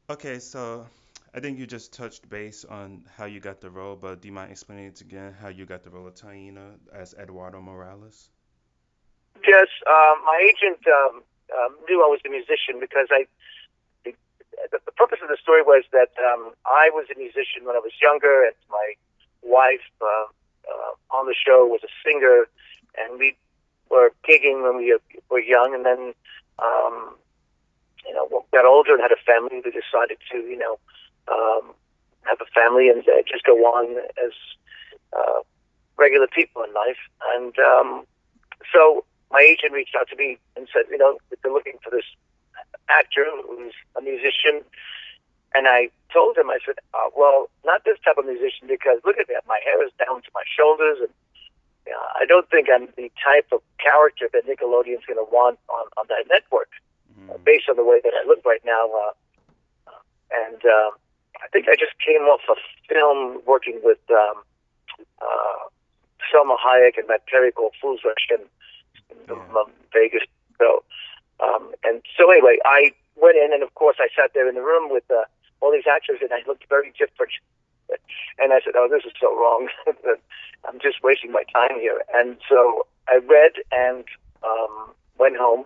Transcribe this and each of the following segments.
Okay, so I think you just touched base on how you got the role, but do you mind explaining it again how you got the role of Taina as Eduardo Morales? Yes, my agent knew I was a musician because the, the purpose of the story was that I was a musician when I was younger, and my wife on the show was a singer, and we were gigging when we were young, and then um, got older and had a family. We decided to have a family and just go on as uh, regular people in life, and so my agent reached out to me and said, they're looking for this actor who's a musician. And I told him, I said, well, not this type of musician because look at that. My hair is down to my shoulders. And I don't think I'm the type of character that Nickelodeon's going to want on that network Mm. based on the way that I look right now. And I think I just came off a film working with uh, Selma Hayek and Matt Perry called Fool's Rush in Yeah. Vegas. So, and so anyway, I went in, and of course, I sat there in the room with all these actors, and I looked very different. And I said, "Oh, this is so wrong. I'm just wasting my time here." And so I read and went home,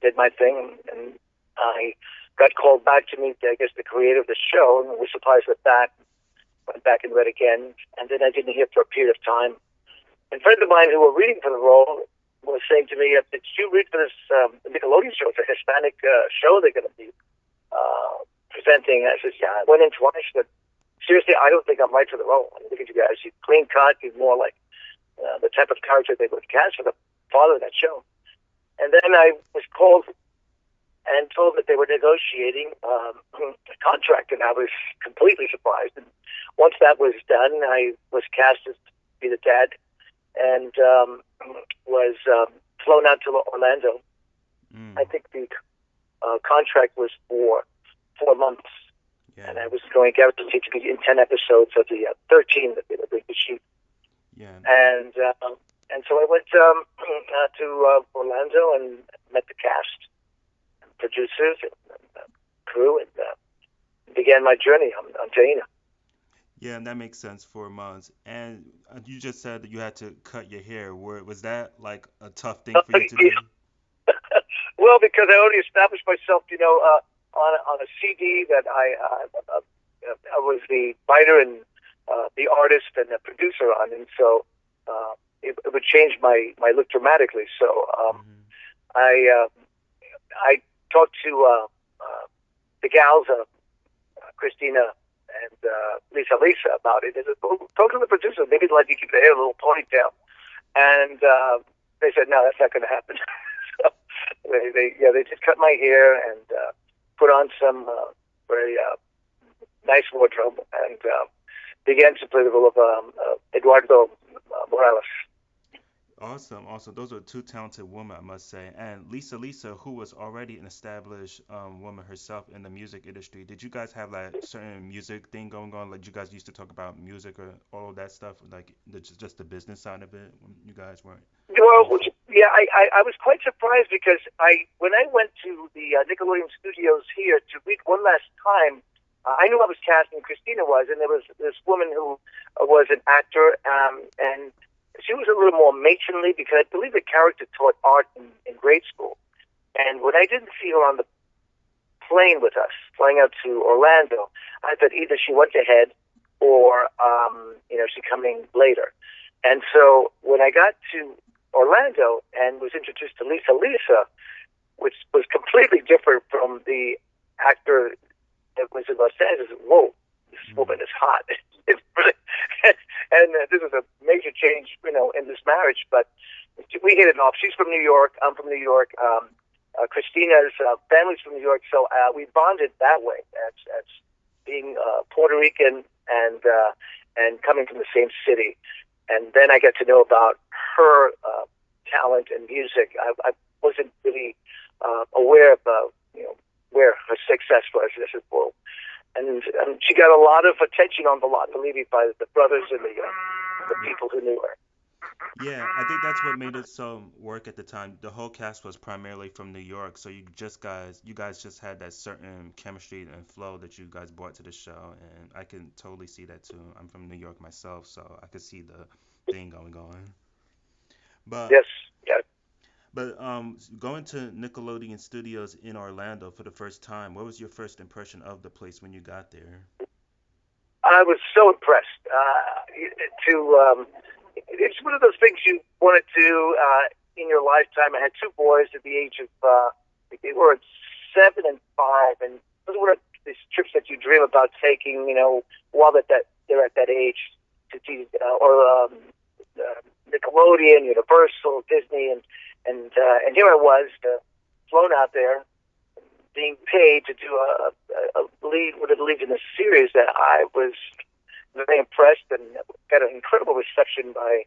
did my thing, and I got called back to meet, I guess, the creator of the show, and was surprised with that. Went back and read again, and then I didn't hear for a period of time. And friends of mine who were reading for the role was saying to me, "Did you read for this Nickelodeon show? It's a Hispanic show they're going to be presenting." I said, "Yeah." I went in twice, but seriously, I don't think I'm right for the role. I look at you guys. You clean cut. You're more like the type of character they would cast for the father of that show. And then I was called and told that they were negotiating a contract, and I was completely surprised. And once that was done, I was cast as to be the dad, and was flown out to Orlando. I Mm. think the contract was for 4 months, Yeah. and I was going guaranteed to be in 10 episodes of the 13 that they were going to shoot. Yeah. And so I went to Orlando and met the cast, and producers, and crew, and began my journey on Taina. Yeah, and that makes sense. 4 months. And you just said that you had to cut your hair. Was that like a tough thing for you to do? Well, because I already established myself, on a CD that I was the writer and the artist and the producer on, and so it would change my look dramatically. So Hmm. I I talked to the gals, Christina and Lisa about it. I said, well, talk to the producer. Maybe they'd like you keep the hair a little ponytail. And they said, no, that's not going to happen. So they just cut my hair and put on some very nice wardrobe and began to play the role of Eduardo Morales. Awesome, awesome. Those are two talented women, I must say. And Lisa, who was already an established woman herself in the music industry, did you guys have like certain music thing going on? Like you guys used to talk about music or all of that stuff, like just the business side of it when you guys weren't Well, close to? yeah, I was quite surprised because when I went to the Nickelodeon studios here to read one last time, I knew I was casting. Christina was, and there was this woman who was an actor, and she was a little more matronly because I believe the character taught art in grade school. And when I didn't see her on the plane with us, flying out to Orlando, I thought either she went ahead or she's coming later. And so when I got to Orlando and was introduced to Lisa, which was completely different from the actor that was in Los Angeles. Whoa, this Mm. woman is hot. It's really, and this is a major change, in this marriage. But we hit it off. She's from New York. I'm from New York. Christina's family's from New York, so we bonded that way as being Puerto Rican and coming from the same city. And then I got to know about her talent and music. I wasn't really aware of where her success was. This is well, and she got a lot of attention on the lot, believe me, by the brothers and the Yeah. people who knew her. Yeah, I think that's what made it so work at the time. The whole cast was primarily from New York, so you guys just had that certain chemistry and flow that you guys brought to the show, and I can totally see that too. I'm from New York myself, so I could see the thing going on. But Yes, yeah. going to Nickelodeon Studios in Orlando for the first time, what was your first impression of the place when you got there? I was so impressed. To It's one of those things you want to do in your lifetime. I had two boys at the age of they were 7 and 5, and those were one of these trips that you dream about taking. While that they're at that age to see Nickelodeon, Universal, Disney, and here I was flown out there being paid to do a lead, what a lead in a series that I was very impressed and got an incredible reception by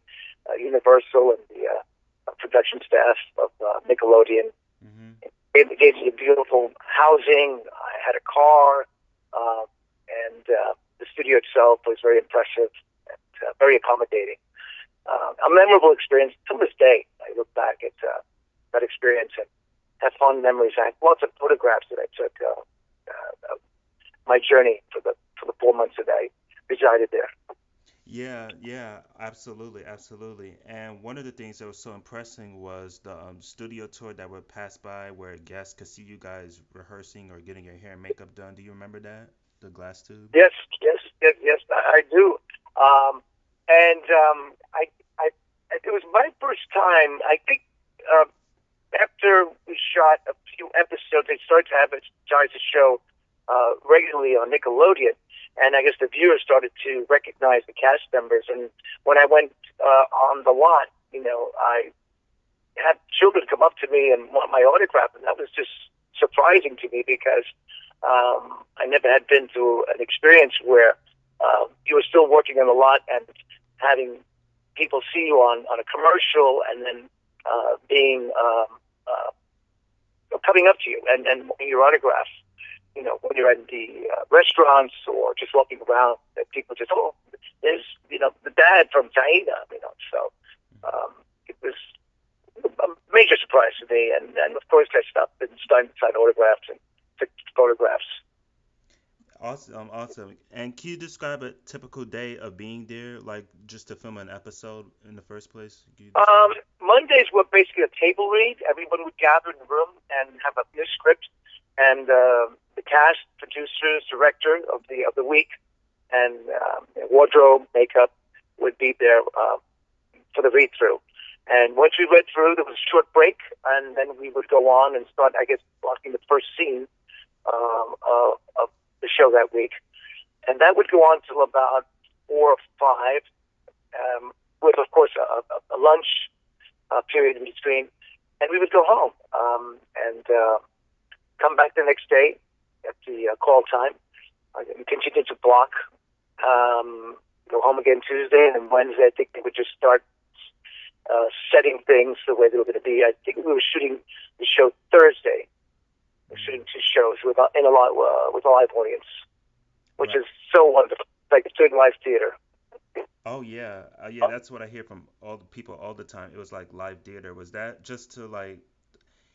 Universal and the production staff of Nickelodeon. Hmm. It gave me beautiful housing. I had a car, and the studio itself was very impressive and very accommodating. A memorable experience. To this day, I look back at that experience and have fond memories. I have lots of photographs that I took my journey for the 4 months that I resided there. Yeah, yeah, absolutely, absolutely. And one of the things that was so impressing was the studio tour that would pass by where guests could see you guys rehearsing or getting your hair and makeup done. Do you remember that? The glass tube? Yes, yes, yes, yes, I do. And I, it was my first time. I think uh, after we shot a few episodes, they started to advertise the show regularly on Nickelodeon, and I guess the viewers started to recognize the cast members. And when I went on the lot, I had children come up to me and want my autograph, and that was just surprising to me because I never had been through an experience where you were still working on the lot and having people see you on a commercial and then being coming up to you and wanting your autograph. When you're in the restaurants or just walking around, that people just, oh, there's, the dad from Taina, So it was a major surprise to me. And of course, I stopped and signed autographs and took photographs. Awesome, awesome. And can you describe a typical day of being there, like just to film an episode in the first place? Can you describe it? Mondays were basically a table read. Everyone would gather in the room and have a new script, and the cast, producers, director of the week, and wardrobe, makeup would be there for the read through. And once we read through, there was a short break, and then we would go on and start, I guess, blocking the first scene of the show that week, and that would go on till about 4 or 5, with of course a lunch period in between, and we would go home and come back the next day at the call time. And continue to block. Go home again Tuesday, and then Wednesday I think they would just start setting things the way they were going to be. I think we were shooting the show Thursday. We're shooting 2 shows with with a live audience, which Right. is so wonderful. Like doing live theater. Oh yeah, yeah. That's what I hear from all the people all the time. It was like live theater. Was that just to like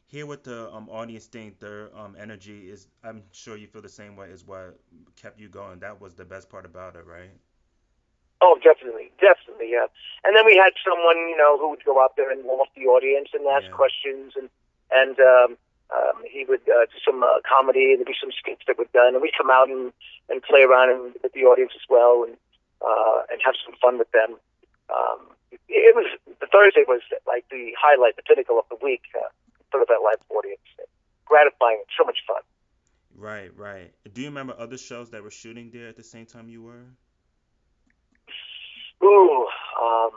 hear what the audience think their energy is? I'm sure you feel the same way as what kept you going. That was the best part about it, right? Oh, definitely, definitely, yeah. And then we had someone, who would go out there and warm up the audience and ask Yeah. questions, and he would do some comedy. There'd be some skits that were done, and we'd come out and play around with the audience as well, and have some fun with them. It was the Thursday was like the highlight, the pinnacle of the week for that live audience. Gratifying, so much fun. Right, right. Do you remember other shows that were shooting there at the same time you were? Ooh, um,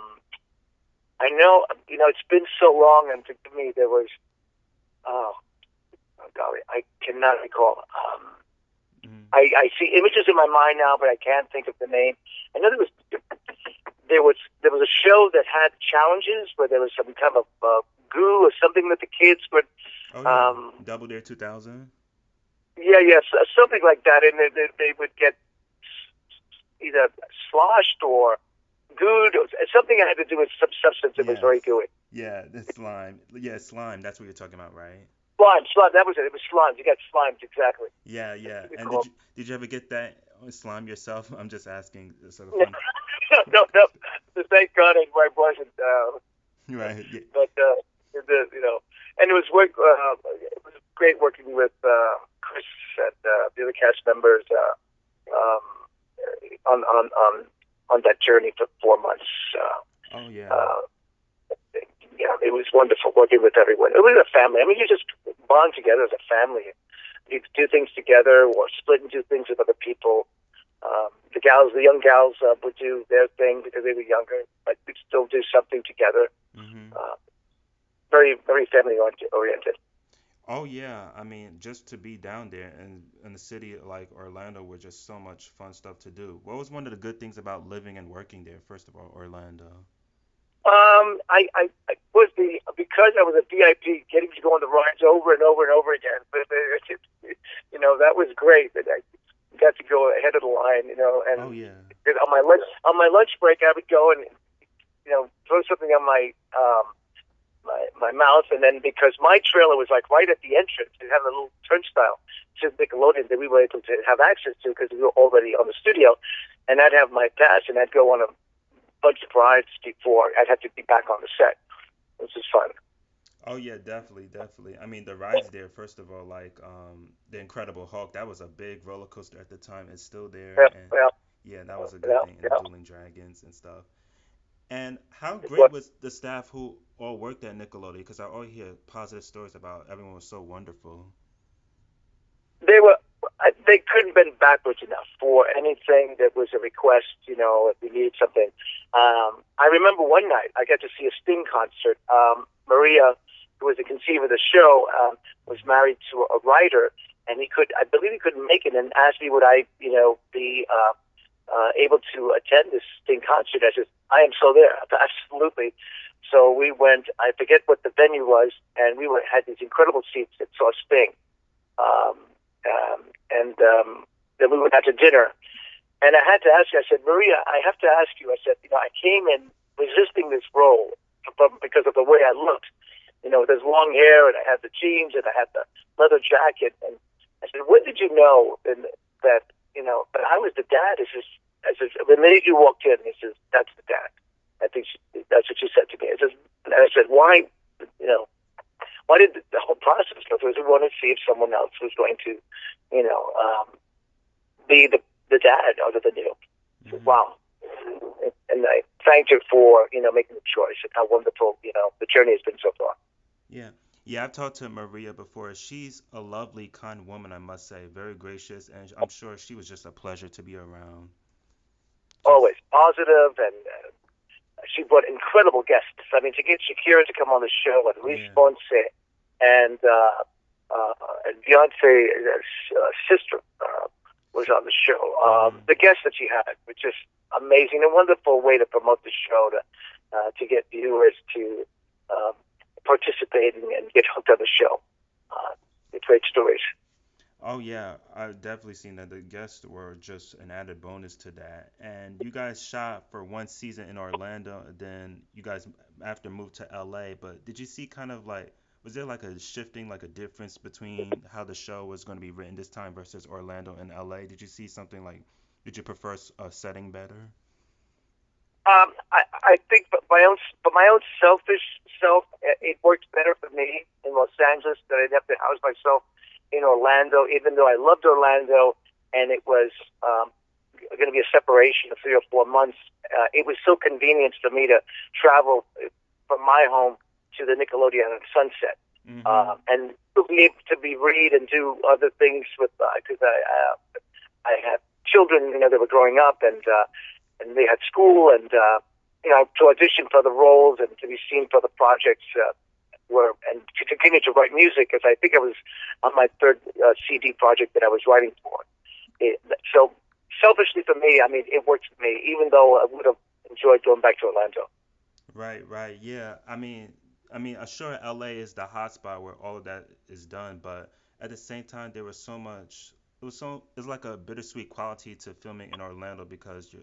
I know, it's been so long, and forgive me, there was, oh, oh golly, I cannot recall. Hmm. I see images in my mind now, but I can't think of the name. I know there was a show that had challenges where there was some kind of goo or something that the kids would, Oh yeah, um, Double Dare 2000. yeah, yes, something like that, and they would get either sloshed or good. Something I had to do with some substance that was Yes. very gooey. Yeah, the slime. Yeah, slime. That's what you're talking about, right? Slime. That was it. It was slimes. You got slimes exactly. Yeah, That's yeah. what we And call. did you ever get that slime yourself? I'm just asking, sort of No, fun. no. Thank God I wasn't. Right. Yeah. But and it was it was great working with Chris and the other cast members on that journey for 4 months. Oh Uh, yeah. uh, yeah, it was wonderful working with everyone. It was a family. I mean, you just bond together as a family. You do things together, or split and do things with other people. The young gals, would do their thing because they were younger, but we'd still do something together. Mhm. Uh, very, very family oriented. Oh yeah. I mean, just to be down there in a city like Orlando with just so much fun stuff to do. What was one of the good things about living and working there? First of all, Orlando. I was because I was a VIP, getting to go on the rides over and over and over again. But that was great. That I got to go ahead of the line. Oh And yeah. on my lunch break, I would go and throw something on my mouth, and then because my trailer was like right at the entrance, it had a little turnstile to Nickelodeon that we were able to have access to because we were already on the studio, and I'd have my pass, and I'd go on a bunch of rides before I'd have to be back on the set. This is fun. Oh yeah, definitely, definitely. I mean, the rides there, first of all, like the Incredible Hulk, that was a big roller coaster at the time. It's still there, Yeah, and yeah, yeah, that was a good yeah, thing. And the yeah. Dueling Dragons and stuff. And how It great was, was the staff who all worked at Nickelodeon? Because I always hear positive stories about everyone was so wonderful. they were. They couldn't have been backwards enough for anything that was a request. If we needed something. I remember one night I got to see a Sting concert. Maria, who was the conceiver of the show, was married to a writer, and I believe he couldn't make it, and asked me would I, be able to attend this Sting concert. I said, I am so there, absolutely. So we went. I forget what the venue was, and had these incredible seats that saw Sting. Um, and then we went out to dinner. And I had to ask you, I said, Maria, I have to ask you, I said, I came in resisting this role because of the way I looked, with this long hair, and I had the jeans, and I had the leather jacket. And I said, when did you know that, that I was the dad? I said, the minute you walked in, he says, that's the dad. I think that's what she said to me. And I said, why, you know, why did the whole process go through? We wanted to see if someone else was going to, be the dad other than you. So, Hmm. wow. And I thanked her for, making the choice and how wonderful, the journey has been so far. Yeah. Yeah, I've talked to Maria before. She's a lovely, kind woman, I must say. Very gracious, and I'm sure she was just a pleasure to be around. Just Always positive, and she brought incredible guests. I mean, to get Shakira to come on the show, and Luis yeah. Fonse, and Beyonce's sister was on the show. Hmm. The guests that she had were just amazing. A wonderful way to promote the show to get viewers to um, participate and get hooked on the show. Uh, it's great stories. Oh yeah, I've definitely seen that. The guests were just an added bonus to that. And you guys shot for one season in Orlando, and then you guys after moved to LA. But did you see kind of like was there like a shifting, like a difference between how the show was going to be written this time versus Orlando and LA? Did you see something like did you prefer a setting better? I think, but my own selfish self, it worked better for me in Los Angeles than I'd have to house myself in Orlando. Even though I loved Orlando, and it was going to be a separation of 3 or 4 months, it was so convenient for me to travel from my home to the Nickelodeon on Sunset, Mm-hmm. and to be able to be read and do other things with because I had children, that were growing up, and they had school, and to audition for the roles and to be seen for the projects and to continue to write music, because I think I was on my third CD project that I was writing for. So selfishly for me, I mean, it worked for me, even though I would have enjoyed going back to Orlando. Right, right. Yeah. I mean, sure, LA is the hotspot where all of that is done, but at the same time, there was so much. It's like a bittersweet quality to filming in Orlando because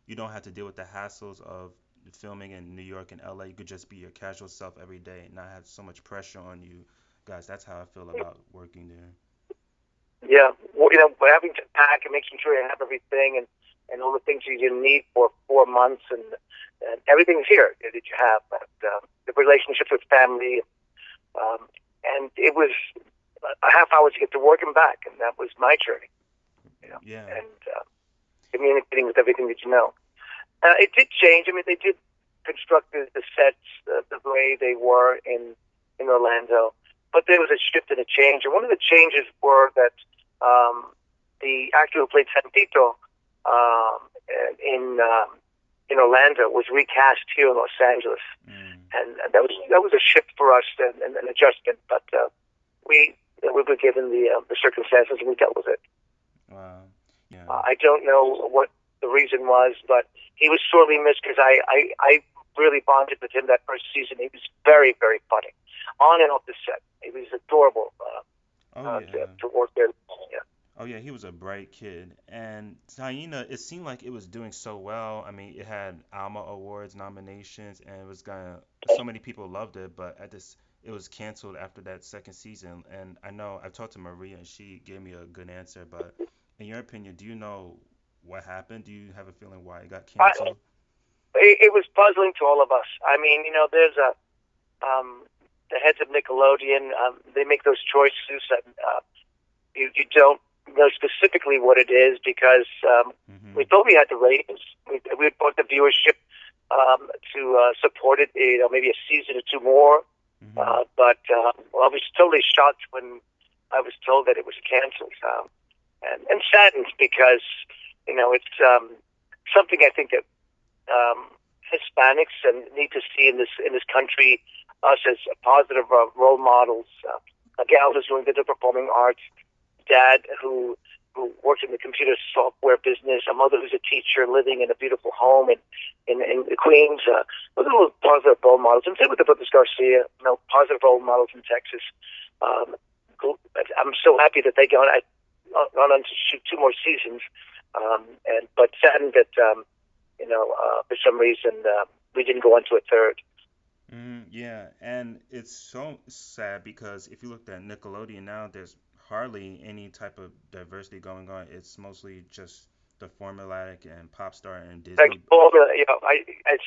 you don't have to deal with the hassles of filming in New York and LA. You could just be your casual self every day and not have so much pressure on you. Guys, that's how I feel about working there. Yeah, well, having to pack and making sure you have everything and all the things you need for 4 months and everything's here that you have. The relationships with family, um, and it was a half hour to get to work and back, and that was my journey. Yeah. And communicating with everything that you know. It did change. I mean, they did construct the sets the way they were in Orlando, but there was a shift and a change. And one of the changes were that the actor who played Santito in Orlando was recast here in Los Angeles, and that was a shift for us and an adjustment. But we were given the circumstances and we dealt with it. Wow. Yeah. I don't know what the reason was, but he was sorely missed because I really bonded with him that first season. He was very, very funny, on and off the set. He was adorable to work there. Yeah. Oh yeah, he was a bright kid. And Taina, it seemed like it was doing so well. I mean, it had Alma Awards nominations, and it was gonna. So many people loved it, but it was canceled after that second season. And I know I've talked to Maria, and she gave me a good answer. But in your opinion, do you know what happened? Do you have a feeling why it got canceled? It was puzzling to all of us. I mean, there's the heads of Nickelodeon. They make those choices, and you don't know specifically what it is because we thought we had the ratings. We had bought the viewership to support it. Maybe a season or two more. But I was totally shocked when I was told that it was canceled, and saddened because it's something I think that Hispanics need to see in this country. Us as positive role models. A gal who's doing the performing arts, dad who works in the computer software business, a mother who's a teacher living in a beautiful home in the Queens. Those are positive role models. And same with the Brothers Garcia, positive role models in Texas. I'm so happy that they gone on to shoot 2 more seasons. But saddened that for some reason we didn't go on to a third. Yeah, and it's so sad because if you look at Nickelodeon now, there's hardly any type of diversity going on. It's mostly just the formulaic and pop star and Disney. I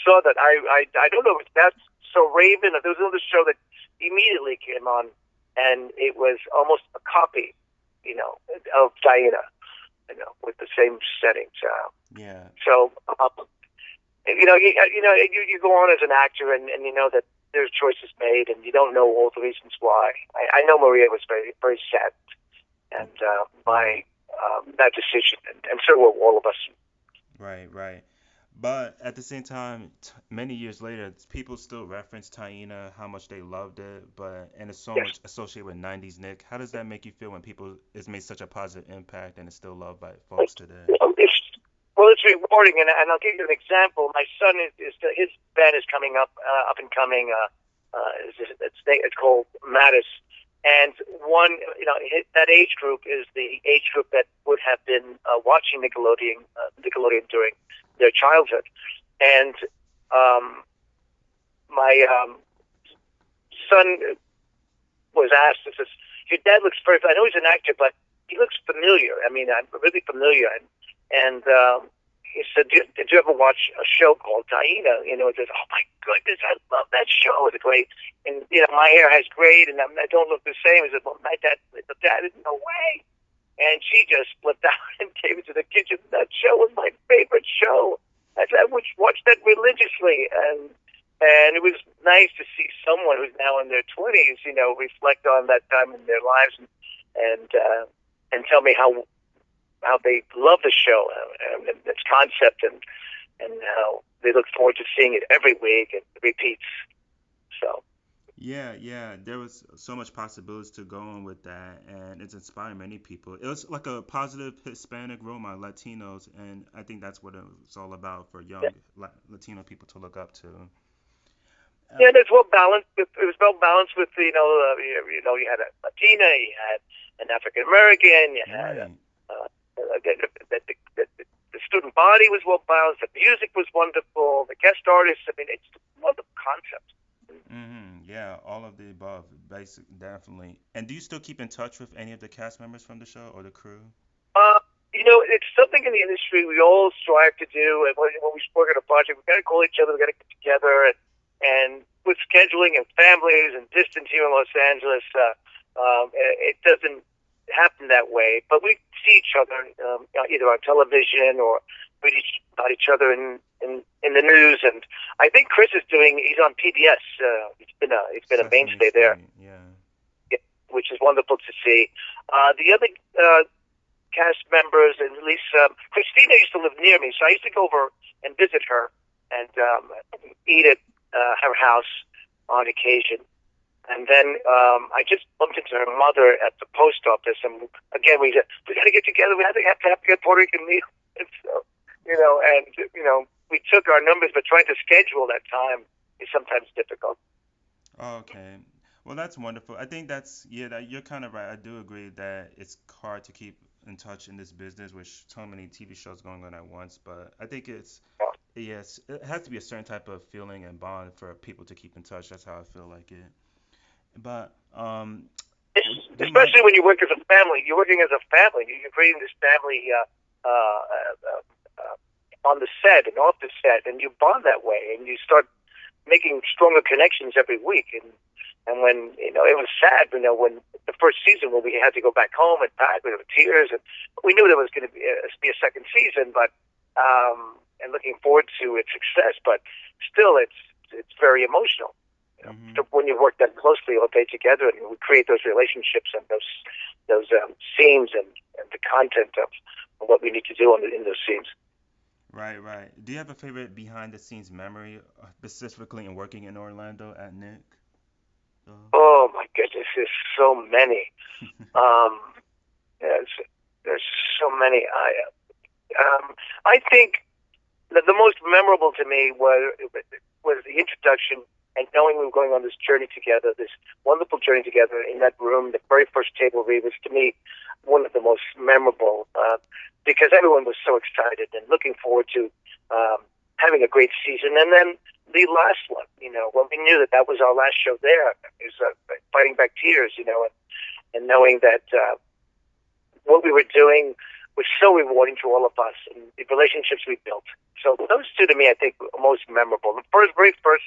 saw that. I don't know if that's so Raven. There was another show that immediately came on, and it was almost a copy, of Taina, with the same settings. Yeah. So. You go on as an actor, and you know that there's choices made, and you don't know all the reasons why. I know Maria was very, very sad, and by that decision, and so were all of us. Right. But at the same time, many years later, people still reference Taina, how much they loved it, and it's so much associated with 90s Nick. How does that make you feel when it's made such a positive impact and it's still loved by folks today? Well, it's rewarding, and I'll give you an example. My son his band is coming up and coming. It's called Mattis, and that age group is the age group that would have been watching Nickelodeon during their childhood, and my son was asked, "Says your dad looks very? I know he's an actor, but he looks familiar. I mean, I'm really familiar." And he said, "Did you ever watch a show called Taina?" He says, "Oh my goodness, I love that show. It's great." And my hair has grayed, and I don't look the same. He said, "Well, my dad, no way." And she just flipped out and came into the kitchen. That show was my favorite show. I would watch that religiously, and it was nice to see someone who's now in their 20s, reflect on that time in their lives and tell me how they love the show and its concept and how they look forward to seeing it every week and repeats. So. Yeah, there was so much possibilities to go on with that, and it's inspiring many people. It was like a positive Hispanic role model, Latinos, and I think that's what it's all about for young Latino people to look up to. Yeah, it's well balanced. It was well balanced with you had a Latina, you had an African American, you had the student body was well balanced. The music was wonderful. The guest artists. I mean, it's a wonderful concept. Yeah, all of the above, basic, definitely. And do you still keep in touch with any of the cast members from the show or the crew? Uh, it's something in the industry we all strive to do. And when we work on a project, we got to call each other. We got to get together. And with scheduling and families and distance here in Los Angeles, it doesn't happen that way. But we see each other either on television or read about each other in the news. And I think Chris is doing. He's on PBS. He's been a Sesame mainstay there, Street, yeah. yeah, which is wonderful to see. The other cast members, and at least Christina used to live near me, so I used to go over and visit her and eat at her house on occasion. And then I just bumped into her mother at the post office, and again we said we got to get together. We have to get Puerto Rican meal, and so we took our numbers, but trying to schedule that time is sometimes difficult. Okay. Well, that's wonderful. I think that's, yeah, that you're kind of right. I do agree that it's hard to keep in touch in this business with so many TV shows going on at once, but I think it's, yes, it has to be a certain type of feeling and bond for people to keep in touch. That's how I feel like it. But do you mind? Especially when you work as a family. You're working as a family. You're creating this family on the set and off the set, and you bond that way, and you start making stronger connections every week. And when it was sad, when the first season when we had to go back home and back with tears, and we knew there was going to be a second season, but and looking forward to its success. But still, it's very emotional. Hmm. So when you work that closely all day together, and we create those relationships and those scenes and the content of what we need to do in those scenes. Right, right. Do you have a favorite behind the scenes memory, specifically in working in Orlando at Nick? Uh, Oh my goodness, there's so many. Um, there's, there's so many. I think the most memorable to me was the introduction and knowing we were going on this journey together, this wonderful journey together in that room. The very first table read was to me one of the most memorable because everyone was so excited and looking forward to having a great season. And then the last one, when we knew that was our last show there, is fighting back tears, and knowing that what we were doing was so rewarding to all of us and the relationships we built. So those two to me, I think, are most memorable. The very first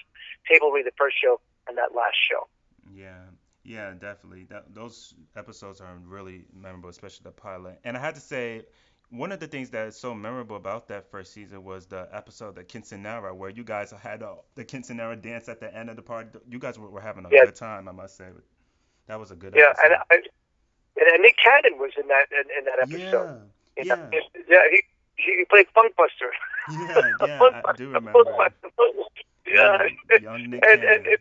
table read, the first show, and that last show. yeah, yeah, definitely. Those episodes are really memorable, especially the pilot. And I had to say, one of the things that is so memorable about that first season was the episode, the Quinceanera, where you guys had the Quinceanera dance at the end of the party. You guys were having a Yeah, good time, I must say. That was a good yeah, episode. and Nick Cannon was in that episode. Yeah, Yeah, yeah, yeah, he played Funk Buster. yeah, yeah. Funk I do Buster, Funk remember. Buster. Yeah, Yeah, young Nick and and Cannon.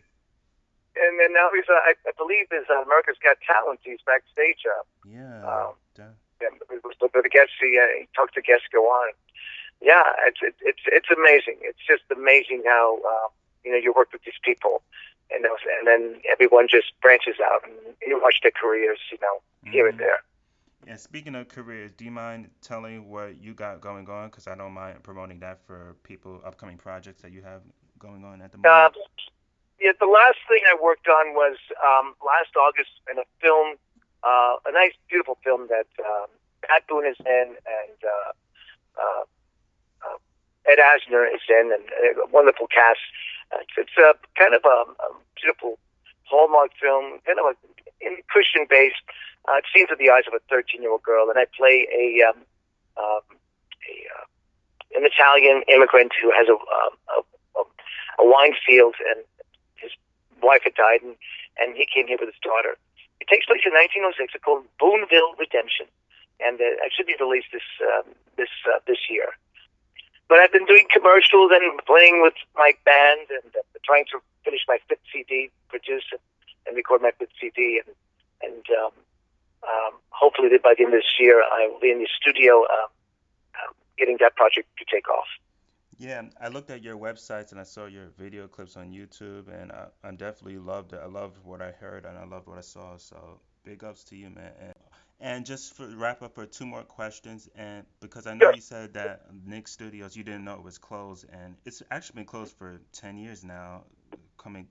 and then now he's I believe is America's Got Talent. He's backstage. Yeah, Um, and the guests he talks to guests go on. Yeah, it's amazing. It's just amazing how you work with these people, and then everyone just branches out and you watch their careers, here and hmm. there. Yeah, speaking of careers, do you mind telling what you got going on? Because I don't mind promoting that for people, upcoming projects that you have going on at the Uh, moment. yeah, the last thing I worked on was last August in a film, a nice, beautiful film that Pat Boone is in, and uh, uh, Ed Asner is in, and a wonderful cast. It's a kind of a beautiful Hallmark film, kind of a Christian based. It seems through the eyes of a 13-year-old girl, and I play um, an Italian immigrant who has a wine field, and his wife had died, and he came here with his daughter. It takes place in 1906. It's called Boonville Redemption, and it should be released this year. But I've been doing commercials and playing with my band and trying to finish my fifth CD, produce and record my fifth CD, and hopefully by the end of this year I will be in the studio getting that project to take off. Yeah, I looked at your websites and I saw your video clips on YouTube, and I definitely loved it. I loved what I heard and I loved what I saw. So big ups to you, man. And just for wrap up for two more questions, and because I know Sure. you said that Nick Studios, you didn't know it was closed, and it's actually been closed for 10 years now, coming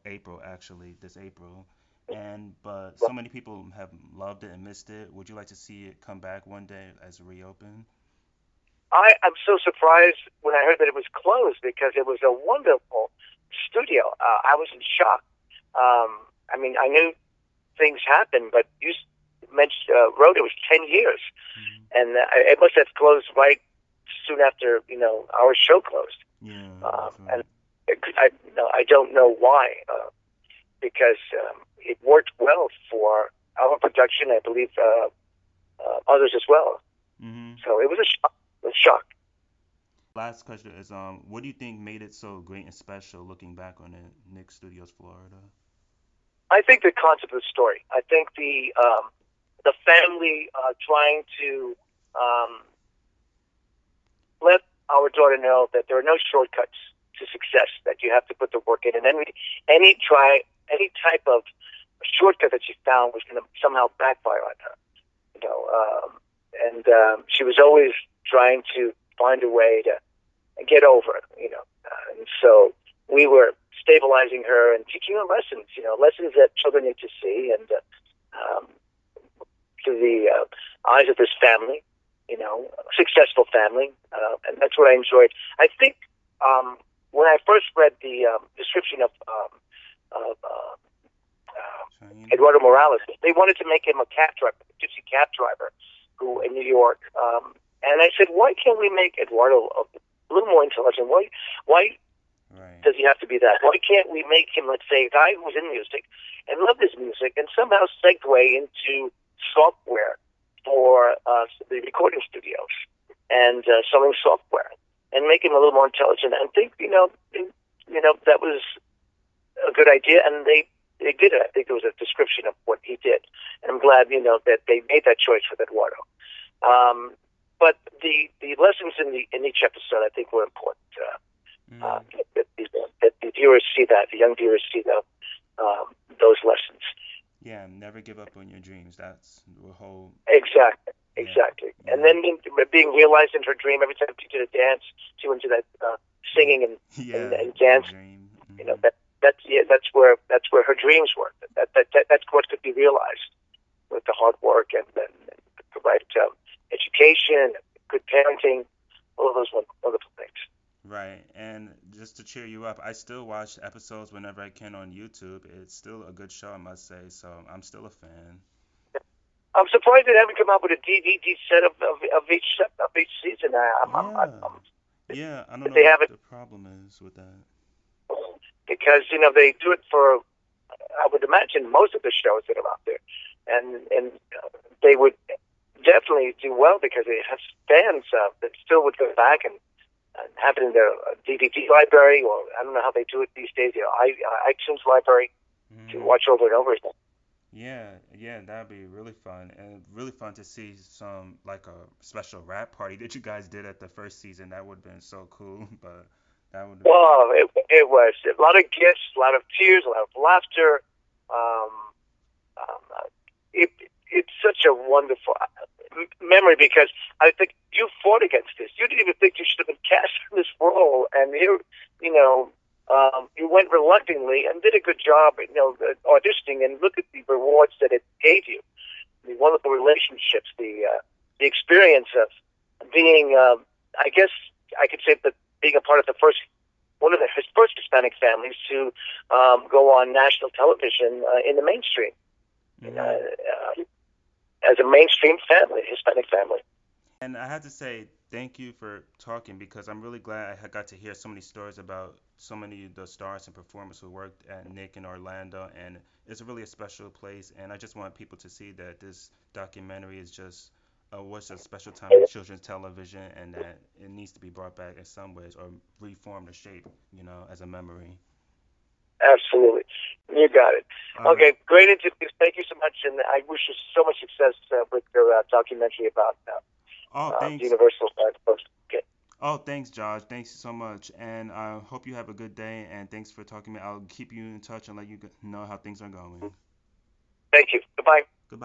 April, actually, this April. And but so many people have loved it and missed it. Would you like to see it come back one day as a reopen? I'm so surprised when I heard that it was closed because it was a wonderful studio. I was in shock. I mean, I knew things happened, but you mentioned wrote it was 10 years, Hmm. and it must have closed right soon after our show closed. Yeah, that's And right. I don't know why, because it worked well for our production. I believe others as well. Hmm. So it was a shock. A shock. Last question is, what do you think made it so great and special looking back on it, Nick Studios, Florida? I think the concept of the story. I think the family trying to um, let our daughter know that there are no shortcuts to success. That you have to put the work in, and any type of shortcut that she found was going to somehow backfire on her. You know, and she was always trying to find a way to get over it. And so we were stabilizing her and teaching her lessons. Lessons that children need to see, and um, to the eyes of this family, successful family, and that's what I enjoyed. I think when I first read the description of China? Eduardo Morales, they wanted to make him a cab driver, a gypsy cab driver, who in New York. And I said, why can't we make Eduardo a little more intelligent? Why Right. does he have to be that? Why can't we make him, let's say, a guy who's in music and loved his music and somehow segue into software for the recording studios and selling software and make him a little more intelligent? And think, that was a good idea, and they did it. I think it was a description of what he did, and I'm glad that they made that choice with Eduardo. But the lessons in each episode, I think, were important. Mm. That the viewers see that, the young viewers see those lessons. Yeah, never give up on your dreams. That's the whole. Exactly, Yeah, exactly. And yeah, then being realized in her dream every time she did a dance, she went to that yeah, singing and, and, yeah. and The dance. dream. You know Hmm. that that's where her dreams were. That's what could be realized with the hard work and the right education, good parenting, all of those wonderful things. Right. And just to cheer you up, I still watch episodes whenever I can on YouTube. It's still a good show, I must say. So I'm still a fan. I'm surprised they haven't come out with a DVD set of each season. Yeah, yeah. I don't If know they what haven't, the problem is with that. because they do it for, I would imagine, most of the shows that are out there, and they would definitely do well because it has fans that still would go back and have it in their DVD library, or I don't know how they do it these days. iTunes library to Hmm. watch over and over again. Yeah, yeah, that'd be really fun, and really fun to see some like a special rap party that you guys did at the first season. That would have been so cool, but that would. Well, it was a lot of gifts, a lot of tears, a lot of laughter. Um, it it's such a wonderful memory because I think you fought against this. You didn't even think you should have been cast in this role, and you went reluctantly and did a good job, auditioning. And look at the rewards that it gave you, the wonderful relationships, the experience of being, I guess I could say that being a part of one of the first Hispanic families to go on national television in the mainstream. Hmm. As a mainstream family, Hispanic family. And I have to say thank you for talking because I'm really glad I got to hear so many stories about so many of the stars and performers who worked at Nick in Orlando, and it's really a special place. And I just want people to see that this documentary is just was a special time in children's television, and that it needs to be brought back in some ways or reformed or shaped, as a memory. Absolutely. You got it. All right. Okay, great interview. Thank you so much, and I wish you so much success with your documentary about Oh, thanks. Universal Post. Okay, Oh, thanks, Josh. Thanks so much. And I hope you have a good day. And thanks for talking to me. I'll keep you in touch and let you know how things are going. thank you. Goodbye.